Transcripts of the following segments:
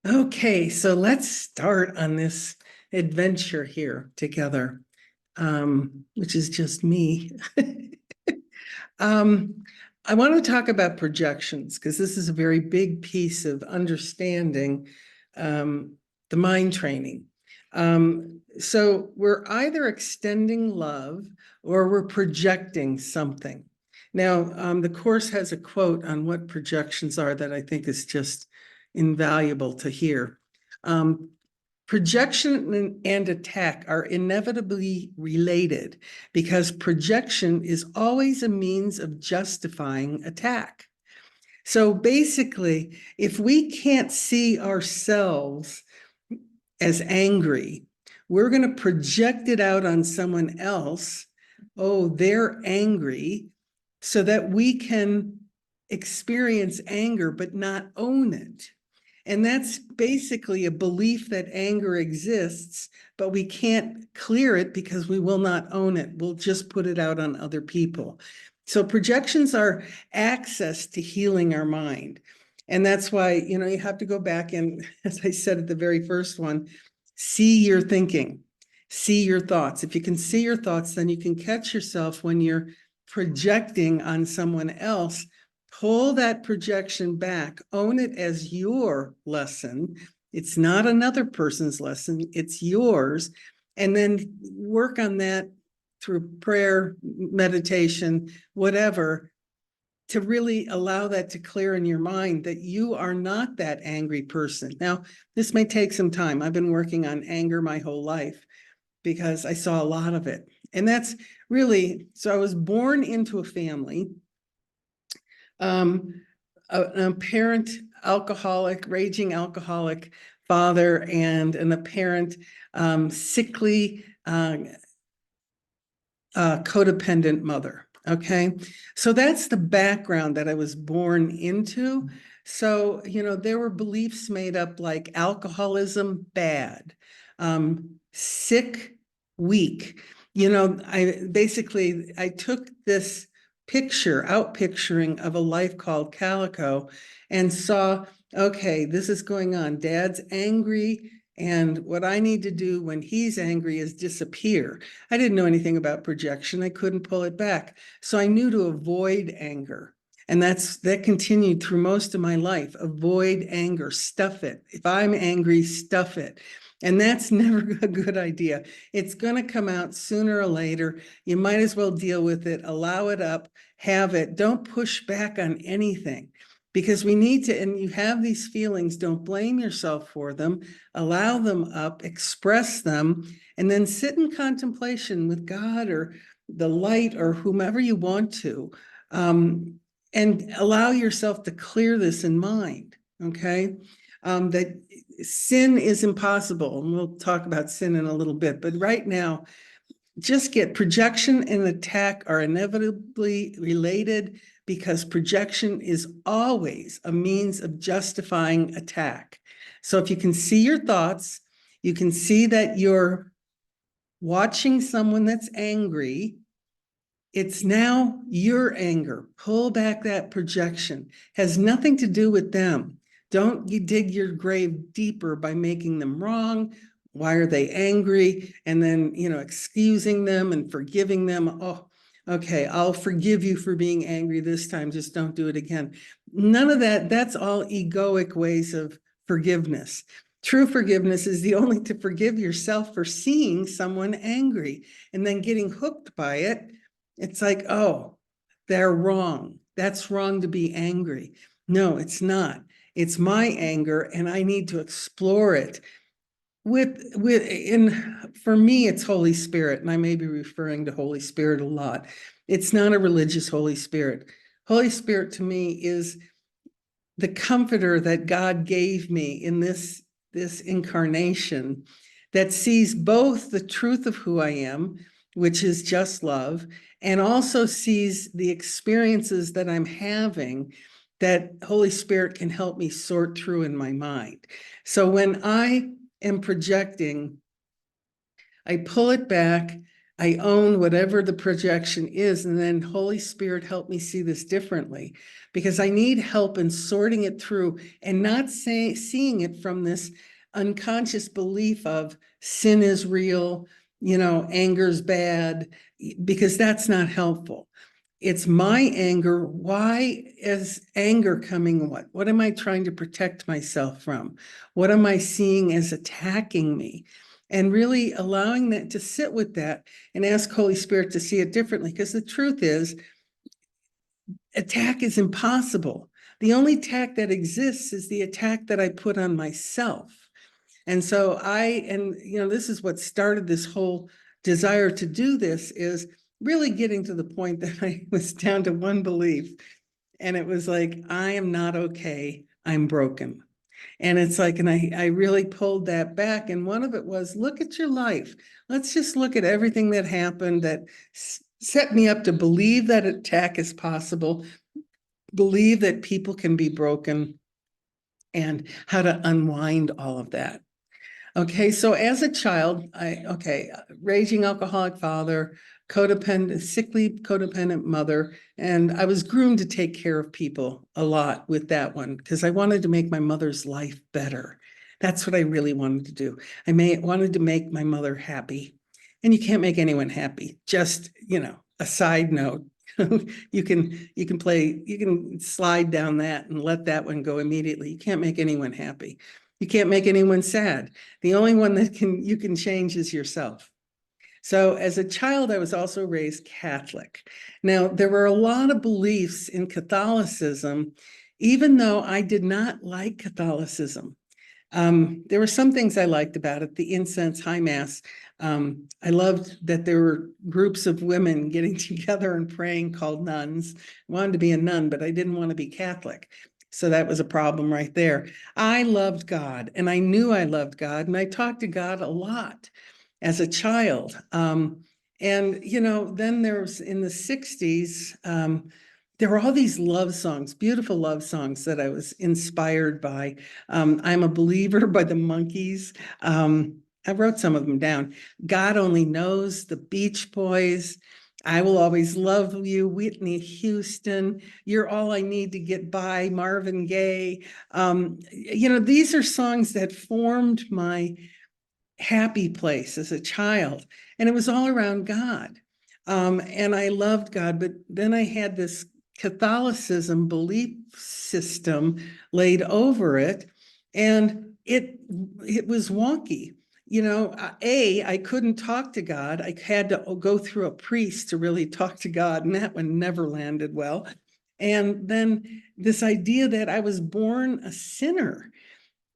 Okay, so let's start on this adventure here together, which is just me. Um, I want to talk about projections because this is a very big piece of understanding the mind training. So we're either extending love or we're projecting something. Now, the course has a quote on what projections are that I think is just invaluable to hear. Um, Projection and attack are inevitably related because projection is always a means of justifying attack. So basically, if we can't see ourselves as angry, we're going to project it out on someone else. Oh, they're angry, so that we can experience anger but not own it. And that's basically a belief that anger exists, but we can't clear it because we will not own it. We'll just put it out on other people. So projections are access to healing our mind. And that's why, you have to go back and, as I said at the very first one, see your thinking, see your thoughts. If you can see your thoughts, then you can catch yourself when you're projecting on someone else. Pull that projection back, own it as your lesson. It's not another person's lesson, it's yours. And then work on that through prayer, meditation, whatever, to really allow that to clear in your mind that you are not that angry person. Now, this may take some time. I've been working on anger my whole life because I saw a lot of it. And that's really, so I was born into a family, an apparent alcoholic, raging alcoholic father, and an apparent sickly, codependent mother. Okay, so that's the background that I was born into. So, there were beliefs made up like alcoholism, bad, sick, weak. I took this out picturing of a life called Calico and saw, okay, this is going on. Dad's angry. And what I need to do when he's angry is disappear. I didn't know anything about projection. I couldn't pull it back. So I knew to avoid anger. And that continued through most of my life. Avoid anger, stuff it. If I'm angry, stuff it. And that's never a good idea. It's going to come out sooner or later. You might as well deal with it, allow it up, have it. Don't push back on anything because we need to, and you have these feelings, don't blame yourself for them, allow them up, express them, and then sit in contemplation with God or the light or whomever you want to, and allow yourself to clear this in mind, okay? That sin is impossible, and we'll talk about sin in a little bit, but right now, just get projection and attack are inevitably related because projection is always a means of justifying attack. So if you can see your thoughts, you can see that you're watching someone that's angry. It's now your anger. Pull back that projection. Has nothing to do with them. Don't you dig your grave deeper by making them wrong. Why are they angry? And then, excusing them and forgiving them. Oh, okay, I'll forgive you for being angry this time. Just don't do it again. None of that. That's all egoic ways of forgiveness. True forgiveness is the only to forgive yourself for seeing someone angry and then getting hooked by it. It's like, oh, they're wrong. That's wrong to be angry. No, it's not. It's my anger, and I need to explore it. For me, it's Holy Spirit, and I may be referring to Holy Spirit a lot. It's not a religious Holy Spirit. Holy Spirit to me is the comforter that God gave me in this incarnation that sees both the truth of who I am, which is just love, and also sees the experiences that I'm having that Holy Spirit can help me sort through in my mind. So when I am projecting, I pull it back. I own whatever the projection is. And then Holy Spirit, help me see this differently, because I need help in sorting it through and not seeing it from this unconscious belief of sin is real, anger's bad, because that's not helpful. It's my anger. Why is anger coming? What am I trying to protect myself from? What am I seeing as attacking me? And really allowing that to sit with that and ask Holy Spirit to see it differently. Because the truth is, attack is impossible. The only attack that exists is the attack that I put on myself. And so this is what started this whole desire to do this, is really getting to the point that I was down to one belief. And it was like, I am not okay. I'm broken. And it's like, and I really pulled that back. And one of it was, look at your life. Let's just look at everything that happened that set me up to believe that attack is possible, believe that people can be broken, and how to unwind all of that. Okay, so as a child, raging alcoholic father, sickly codependent mother, and I was groomed to take care of people a lot with that one because I wanted to make my mother's life better. That's what I really wanted to do. Wanted to make my mother happy, and you can't make anyone happy. Just, a side note. You can slide down that and let that one go immediately. You can't make anyone happy. You can't make anyone sad. The only one that you can change is yourself. So as a child, I was also raised Catholic. Now, there were a lot of beliefs in Catholicism, even though I did not like Catholicism. There were some things I liked about it, the incense, high mass. I loved that there were groups of women getting together and praying called nuns. I wanted to be a nun, but I didn't want to be Catholic. So that was a problem right there. I loved God, and I knew I loved God, and I talked to God a lot as a child. Then there's in the 60s, there were all these love songs, beautiful love songs that I was inspired by. I'm a Believer by the Monkees. I wrote some of them down. God Only Knows, the Beach Boys. I Will Always Love You, Whitney Houston, You're All I Need to Get By, Marvin Gaye. These are songs that formed my happy place as a child, and it was all around God. And I loved God, but then I had this Catholicism belief system laid over it, and it was wonky. I couldn't talk to God. I had to go through a priest to really talk to God, and that one never landed well. And then this idea that I was born a sinner,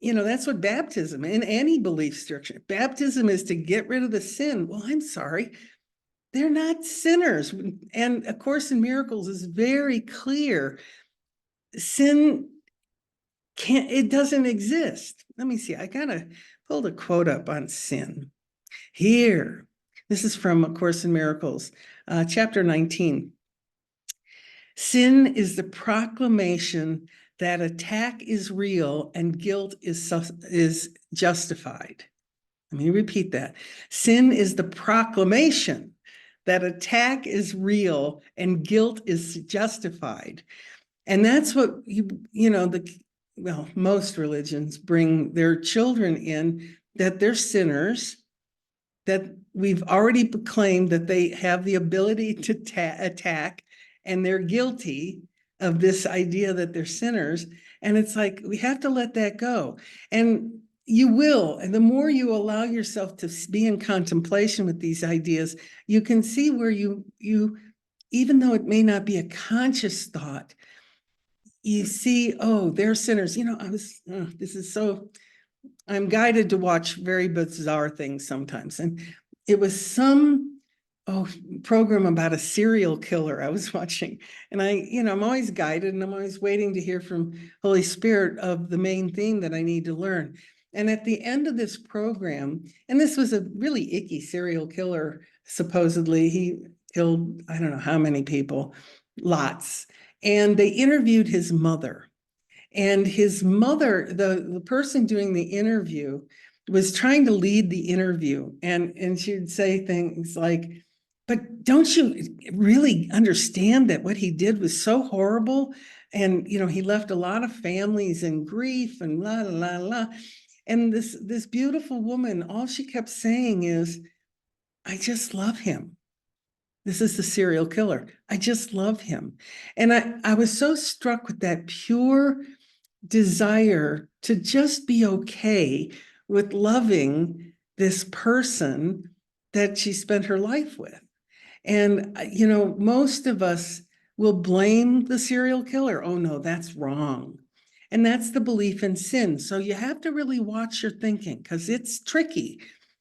that's what baptism, in any belief structure, baptism is to get rid of the sin. Well, I'm sorry, they're not sinners. And A Course in Miracles is very clear. Sin it doesn't exist. Let me see, I gotta pull a quote up on sin here. This is from A Course in Miracles, chapter 19. Sin is the proclamation that attack is real and guilt is justified. Let me repeat that. Sin is the proclamation that attack is real and guilt is justified. And that's what most religions bring their children in, that they're sinners, that we've already claimed that they have the ability to attack, and they're guilty of this idea that they're sinners. And it's like, we have to let that go. And you will. And the more you allow yourself to be in contemplation with these ideas, you can see where you even though it may not be a conscious thought, you see, oh, they're sinners. I'm guided to watch very bizarre things sometimes. And it was some program about a serial killer I was watching. And I'm always guided, and I'm always waiting to hear from Holy Spirit of the main theme that I need to learn. And at the end of this program, and this was a really icky serial killer, supposedly, he killed, I don't know how many people, lots. And they interviewed his mother. And his mother, the person doing the interview, was trying to lead the interview. And she would say things like, But don't you really understand that what he did was so horrible? And, he left a lot of families in grief and la, la, la, la. And this beautiful woman, all she kept saying is, I just love him. This is the serial killer. I just love him. And I was so struck with that pure desire to just be okay with loving this person that she spent her life with. And, most of us will blame the serial killer. Oh, no, that's wrong. And that's the belief in sin. So you have to really watch your thinking because it's tricky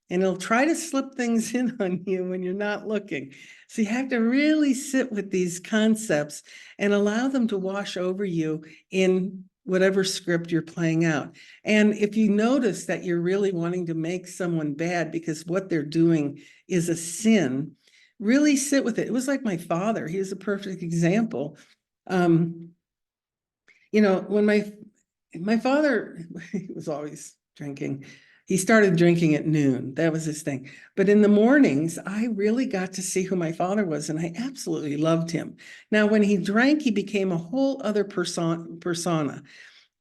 and it'll try to slip things in on you when you're not looking. So you have to really sit with these concepts and allow them to wash over you in whatever script you're playing out. And if you notice that you're really wanting to make someone bad because what they're doing is a sin, really sit with it. It was like my father. He was a perfect example. When my father, he was always drinking. He started drinking at noon. That was his thing. But in the mornings, I really got to see who my father was, and I absolutely loved him. Now, when he drank, he became a whole other persona.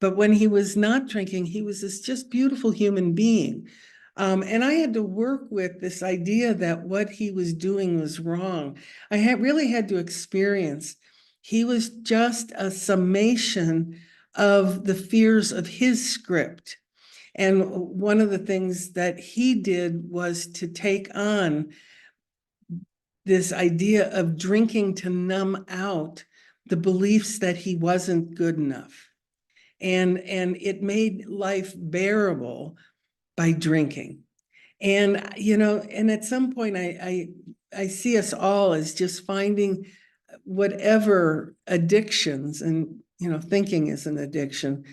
But when he was not drinking, he was this just beautiful human being. And I had to work with this idea that what he was doing was wrong. I really had to experience he was just a summation of the fears of his script. And one of the things that he did was to take on this idea of drinking to numb out the beliefs that he wasn't good enough. And it made life bearable by drinking. And and at some point I see us all as just finding whatever addictions, and thinking is an addiction,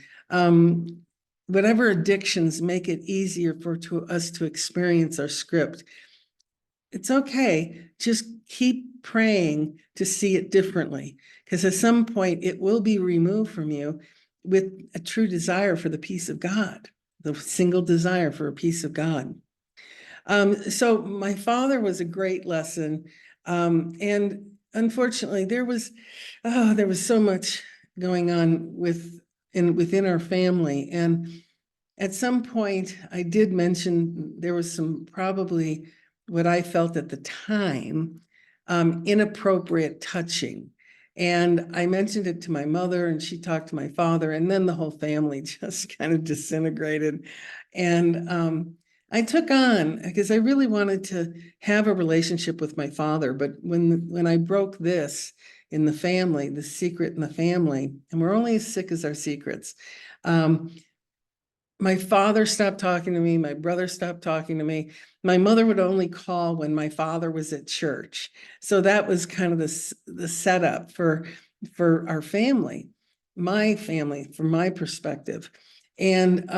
whatever addictions make it easier for us to experience our script. It's okay. Just keep praying to see it differently, because at some point it will be removed from you with a true desire for the peace of God, the single desire for a peace of God. So my father was a great lesson. And unfortunately, there was so much going on within our family. And at some point, I did mention there was some probably what I felt at the time, inappropriate touching. And I mentioned it to my mother, and she talked to my father, and then the whole family just kind of disintegrated. And I took on, because I really wanted to have a relationship with my father. But when I broke this in the family, the secret in the family, and we're only as sick as our secrets, my father stopped talking to me. My brother stopped talking to me. My mother would only call when my father was at church. So that was kind of the setup for our family, my family, from my perspective. And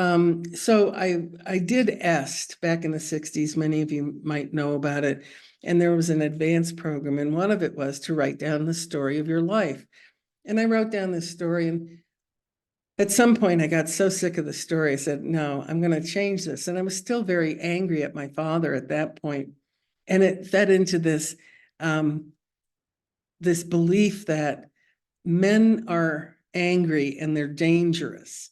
so I did EST back in the 60s. Many of you might know about it. And there was an advanced program, and one of it was to write down the story of your life. And I wrote down this story, and at some point, I got so sick of the story, I said, no, I'm going to change this. And I was still very angry at my father at that point. And it fed into this belief that men are angry and they're dangerous.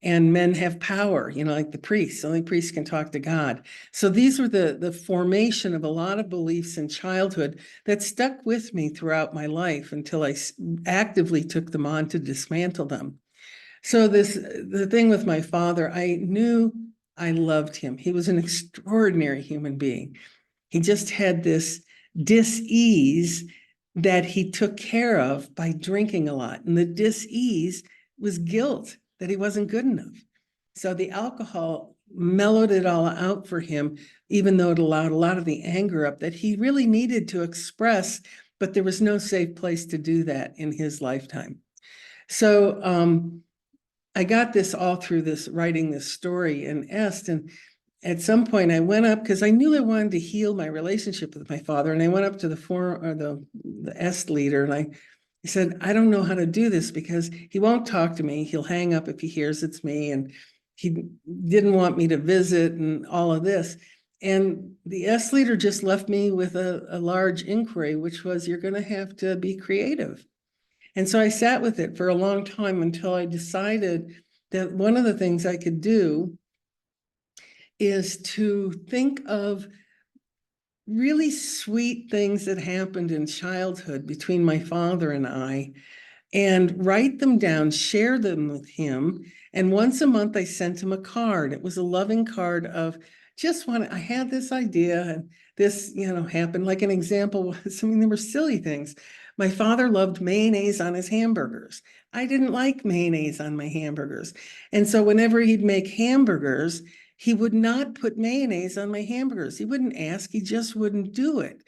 And men have power, like the priests. Only priests can talk to God. So these were the formation of a lot of beliefs in childhood that stuck with me throughout my life until I actively took them on to dismantle them. So the thing with my father, I knew I loved him. He was an extraordinary human being. He just had this dis-ease that he took care of by drinking a lot. And the dis-ease was guilt that he wasn't good enough. So the alcohol mellowed it all out for him, even though it allowed a lot of the anger up that he really needed to express, but there was no safe place to do that in his lifetime. So I got this all through this writing this story in EST. And at some point I went up because I knew I wanted to heal my relationship with my father. And I went up to the EST leader, and I said, I don't know how to do this because he won't talk to me. He'll hang up if he hears it's me. And he didn't want me to visit and all of this. And the S leader just left me with a large inquiry, which was, you're going to have to be creative. And so I sat with it for a long time until I decided that one of the things I could do is to think of really sweet things that happened in childhood between my father and I, and write them down, share them with him. And once a month, I sent him a card. It was a loving card of I had this idea, and this, happened. Like an example was, there were silly things. My father loved mayonnaise on his hamburgers. I didn't like mayonnaise on my hamburgers. And so whenever he'd make hamburgers, he would not put mayonnaise on my hamburgers. He wouldn't ask, he just wouldn't do it.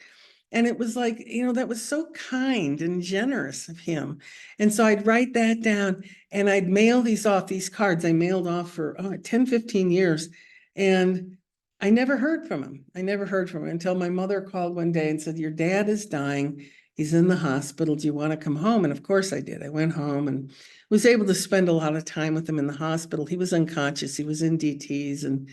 And it was like, that was so kind and generous of him. And so I'd write that down and I'd mail these cards I mailed off for 10, 15 years. And I never heard from him. I never heard from him until my mother called one day and said, your dad is dying. He's in the hospital. Do you want to come home? And of course I did. I went home and was able to spend a lot of time with him in the hospital. He was unconscious. He was in DTs. And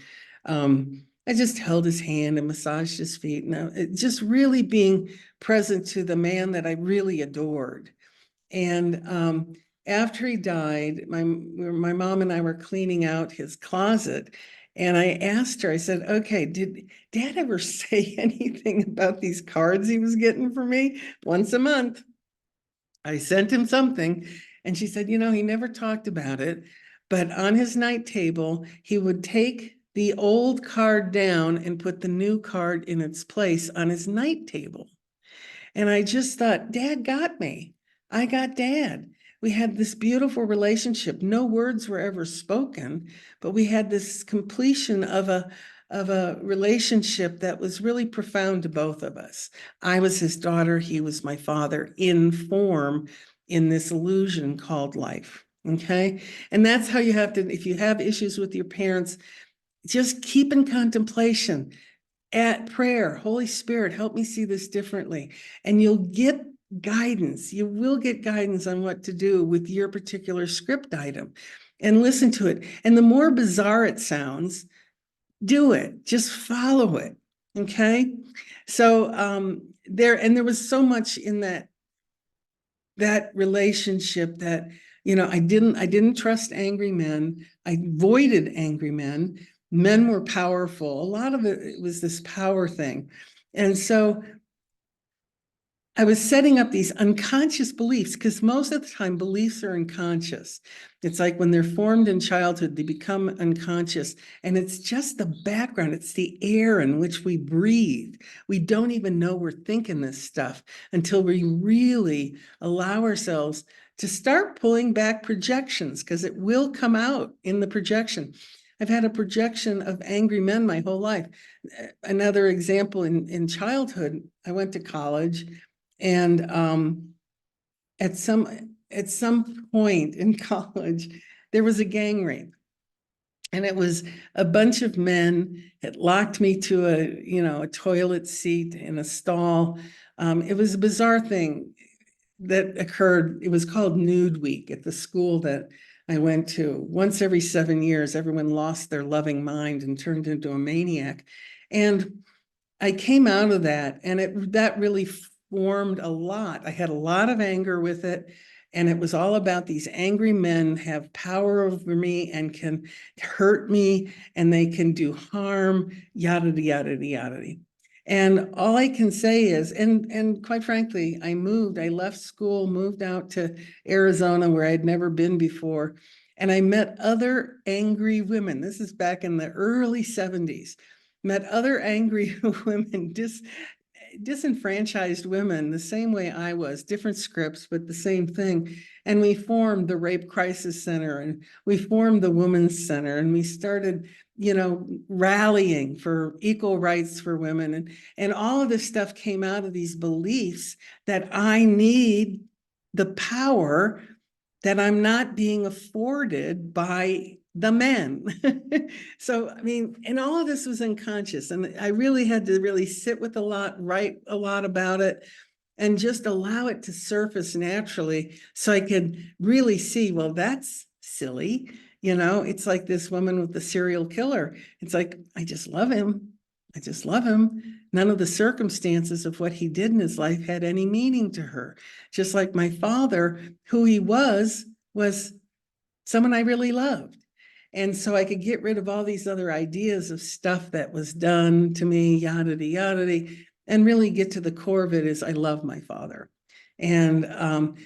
I just held his hand and massaged his feet. And just really being present to the man that I really adored. And after he died, my mom and I were cleaning out his closet. And I asked her, I said, okay, did Dad ever say anything about these cards he was getting for me once a month? I sent him something. And she said, he never talked about it. But on his night table, he would take the old card down and put the new card in its place on his night table. And I just thought, Dad got me. I got Dad. We had this beautiful relationship. No words were ever spoken, but we had this completion of a relationship that was really profound to both of us. I was his daughter. He was my father in form, in this illusion called life. Okay. And that's how you have to, if you have issues with your parents, just keep in contemplation, at prayer. Holy Spirit, help me see this differently. And you'll get guidance. You will get guidance on what to do with your particular script item, and listen to it. And the more bizarre it sounds, do it. Just follow it. Okay. So there was so much in that relationship that, I didn't trust angry men. I avoided angry men. Men were powerful. A lot of it was this power thing. And so I was setting up these unconscious beliefs, because most of the time beliefs are unconscious. It's like when they're formed in childhood, they become unconscious. And it's just the background. It's the air in which we breathe. We don't even know we're thinking this stuff until we really allow ourselves to start pulling back projections, because it will come out in the projection. I've had a projection of angry men my whole life. Another example, in childhood, I went to college. And at some point in college, there was a gang rape. And it was a bunch of men. It locked me to a toilet seat in a stall. It was a bizarre thing that occurred. It was called Nude Week at the school that I went to. Once every 7 years, everyone lost their loving mind and turned into a maniac. And I came out of that, and that really formed a lot. I had a lot of anger with it, and it was all about these angry men have power over me and can hurt me, and they can do harm, yada, yada, yada. And all I can say is, and quite frankly, I left school, moved out to Arizona where I'd never been before, and I met other angry women. This is back in the early 70s. Met other angry women, disenfranchised women, the same way I was, different scripts, but the same thing. And we formed the Rape Crisis Center, and we formed the Women's Center, and we started, rallying for equal rights for women. And all of this stuff came out of these beliefs that I need the power that I'm not being afforded by the men. So, and all of this was unconscious. And I really had to really sit with write a lot about it, and just allow it to surface naturally so I could really see, well, that's silly. It's like this woman with the serial killer. It's like, I just love him. I just love him. None of the circumstances of what he did in his life had any meaning to her. Just like my father, who he was someone I really loved. And so I could get rid of all these other ideas of stuff that was done to me, yada, yada, and really get to the core of it is I love my father. And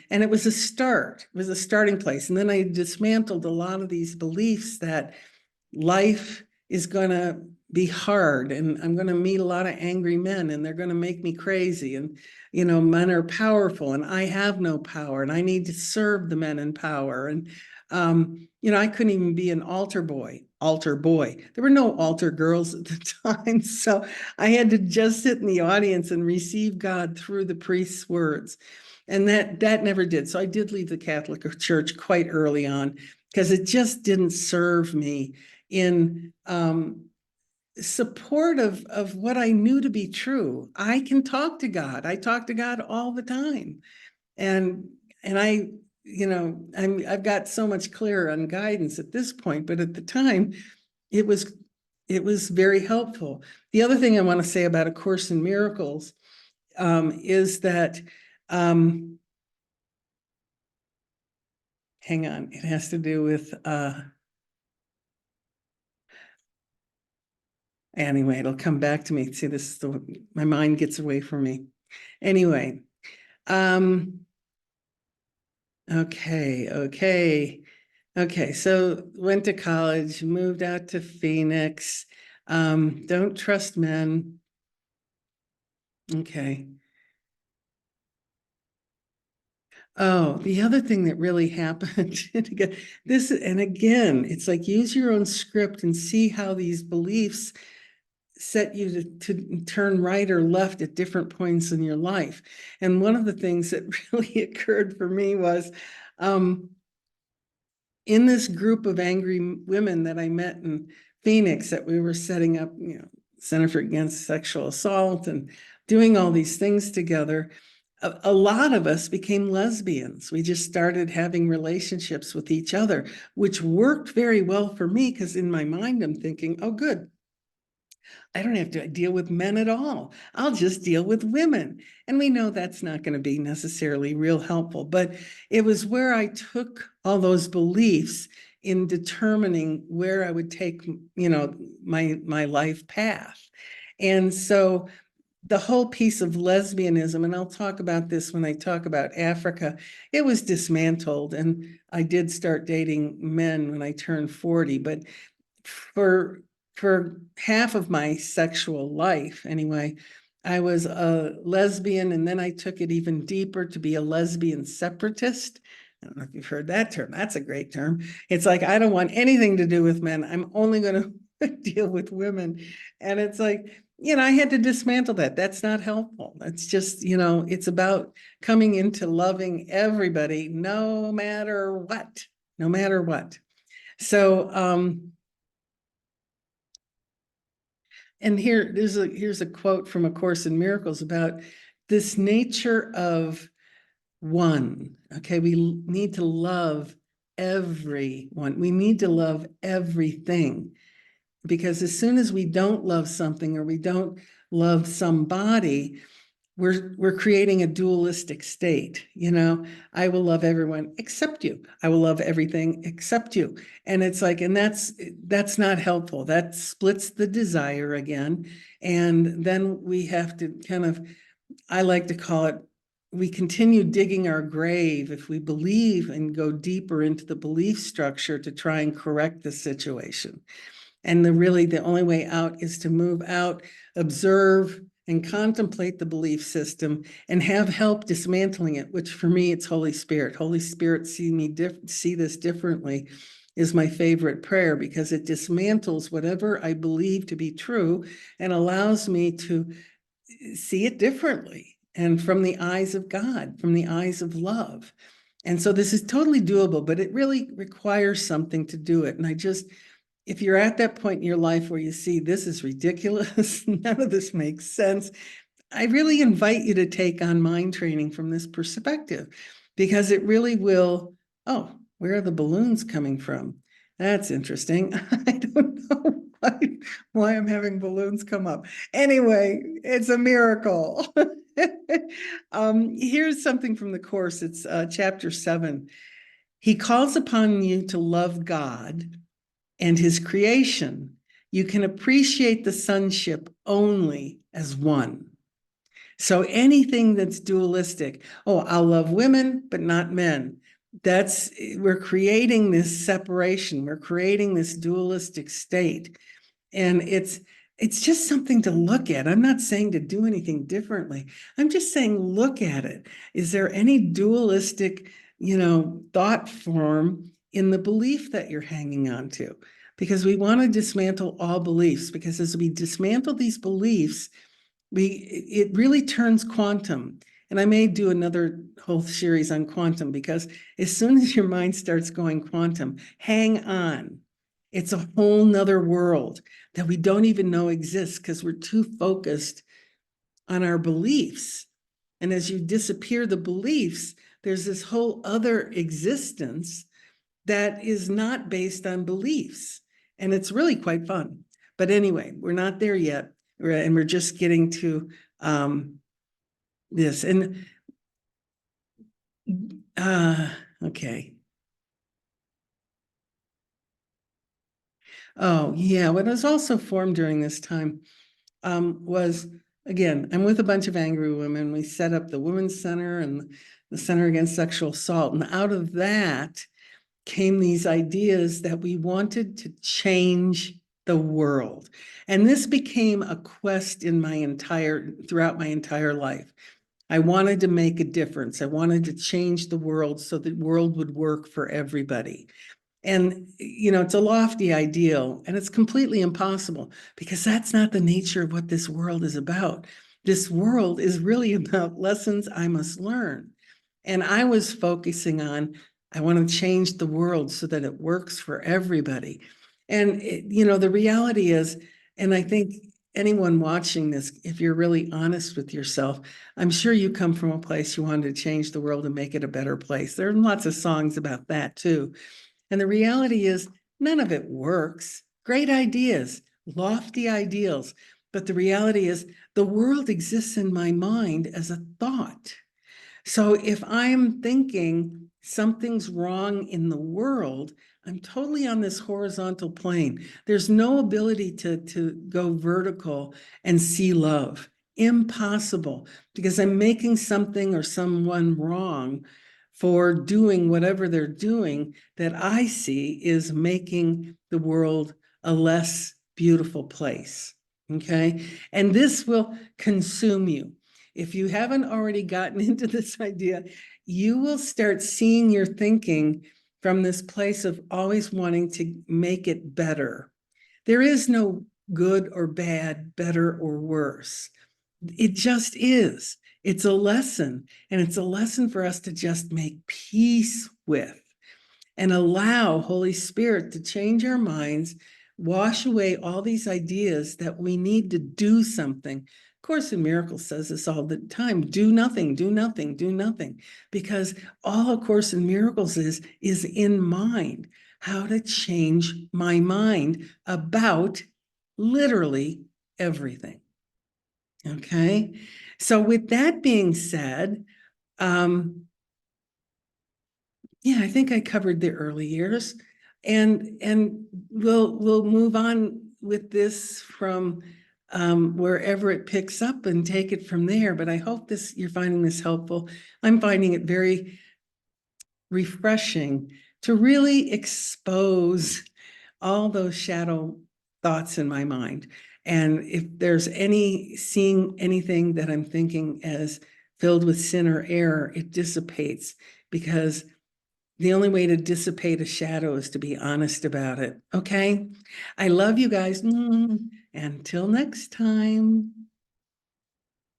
it was a start. It was a starting place. And then I dismantled a lot of these beliefs that life is going to be hard and I'm going to meet a lot of angry men and they're going to make me crazy. And, men are powerful and I have no power and I need to serve the men in power. And, I couldn't even be an altar boy. There were no altar girls at the time. So I had to just sit in the audience and receive God through the priest's words. And that never did. So I did leave the Catholic Church quite early on because it just didn't serve me in support of what I knew to be true. I can talk to God. I talk to God all the time. And I, I've got so much clearer on guidance at this point, but at the time it was very helpful. The other thing I want to say about A Course in Miracles is that hang on, it has to do with anyway, it'll come back to me. See, my mind gets away from me. Anyway, okay. So went to college, moved out to Phoenix. Don't trust men. Okay. Oh, the other thing that really happened, and again, it's like use your own script and see how these beliefs set you to turn right or left at different points in your life. And one of the things that really occurred for me was in this group of angry women that I met in Phoenix that we were setting up, Center for Against Sexual Assault and doing all these things together, a lot of us became lesbians. We just started having relationships with each other, which worked very well for me because in my mind, I'm thinking, oh, good. I don't have to deal with men at all. I'll just deal with women. And we know that's not going to be necessarily real helpful, but it was where I took all those beliefs in determining where I would take, my life path. And so the whole piece of lesbianism, and I'll talk about this when I talk about Africa, it was dismantled. And I did start dating men when I turned 40, but for half of my sexual life, anyway, I was a lesbian, and then I took it even deeper to be a lesbian separatist. I don't know if you've heard that term. That's a great term. It's like, I don't want anything to do with men. I'm only going to deal with women. And it's like, I had to dismantle that. That's not helpful. It's just, it's about coming into loving everybody, no matter what. So, and here's a quote from A Course in Miracles about this nature of one. Okay, we need to love everyone. We need to love everything. Because as soon as we don't love something or we don't love somebody, we're creating a dualistic state. I will love everyone except you. I will love everything except you. And it's like, and that's not helpful. That splits the desire again. And then we have to kind of, I like to call it, we continue digging our grave if we believe and go deeper into the belief structure to try and correct the situation. And the only way out is to move out, observe, and contemplate the belief system and have help dismantling it, which for me, it's Holy Spirit. Holy Spirit, see this differently is my favorite prayer because it dismantles whatever I believe to be true and allows me to see it differently and from the eyes of God, from the eyes of love. And so this is totally doable, but it really requires something to do it. And if you're at that point in your life where you see this is ridiculous, none of this makes sense, I really invite you to take on mind training from this perspective because it really will, oh, where are the balloons coming from? That's interesting. I don't know why I'm having balloons come up. Anyway, it's a miracle. Here's something from the Course. It's chapter 7. He calls upon you to love God and his creation. You can appreciate the sonship only as one. So anything that's dualistic, oh, I'll love women, but not men. We're creating this separation. We're creating this dualistic state. And it's just something to look at. I'm not saying to do anything differently. I'm just saying, look at it. Is there any dualistic, thought form in the belief that you're hanging on to? Because we want to dismantle all beliefs, because as we dismantle these beliefs, it really turns quantum. And I may do another whole series on quantum, because as soon as your mind starts going quantum, hang on. It's a whole nother world that we don't even know exists, because we're too focused on our beliefs. And as you disappear the beliefs, there's this whole other existence that is not based on beliefs. And it's really quite fun. But anyway, we're not there yet. And we're just getting to this. And okay. Oh, yeah. What was also formed during this time was, again, I'm with a bunch of angry women. We set up the Women's Center and the Center Against Sexual Assault. And out of that came these ideas that we wanted to change the world. And this became a quest throughout my entire life. I wanted to make a difference. I wanted to change the world so the world would work for everybody. And, it's a lofty ideal, and it's completely impossible, because that's not the nature of what this world is about. This world is really about lessons I must learn. And I was focusing on, I want to change the world so that it works for everybody. And, the reality is, and I think anyone watching this, if you're really honest with yourself, I'm sure you come from a place you wanted to change the world and make it a better place. There are lots of songs about that too. And the reality is, none of it works. Great ideas, lofty ideals. But the reality is, the world exists in my mind as a thought. So if I'm thinking something's wrong in the world, I'm totally on this horizontal plane. There's no ability to go vertical and see love. Impossible, because I'm making something or someone wrong for doing whatever they're doing that I see is making the world a less beautiful place. Okay. And this will consume you. If you haven't already gotten into this idea, you will start seeing your thinking from this place of always wanting to make it better. There is no good or bad, better or worse. It just is. It's a lesson, and it's a lesson for us to just make peace with and allow Holy Spirit to change our minds, wash away all these ideas that we need to do something. Course in Miracles says this all the time: do nothing, do nothing, do nothing. Because all A Course in Miracles is in mind, how to change my mind about literally everything. Okay, so with that being said, yeah, I think I covered the early years, and we'll move on with this from wherever it picks up and take it from there. But I hope you're finding this helpful. I'm finding it very refreshing to really expose all those shadow thoughts in my mind. And if there's seeing anything that I'm thinking as filled with sin or error, it dissipates, because the only way to dissipate a shadow is to be honest about it. Okay. I love you guys. Until next time.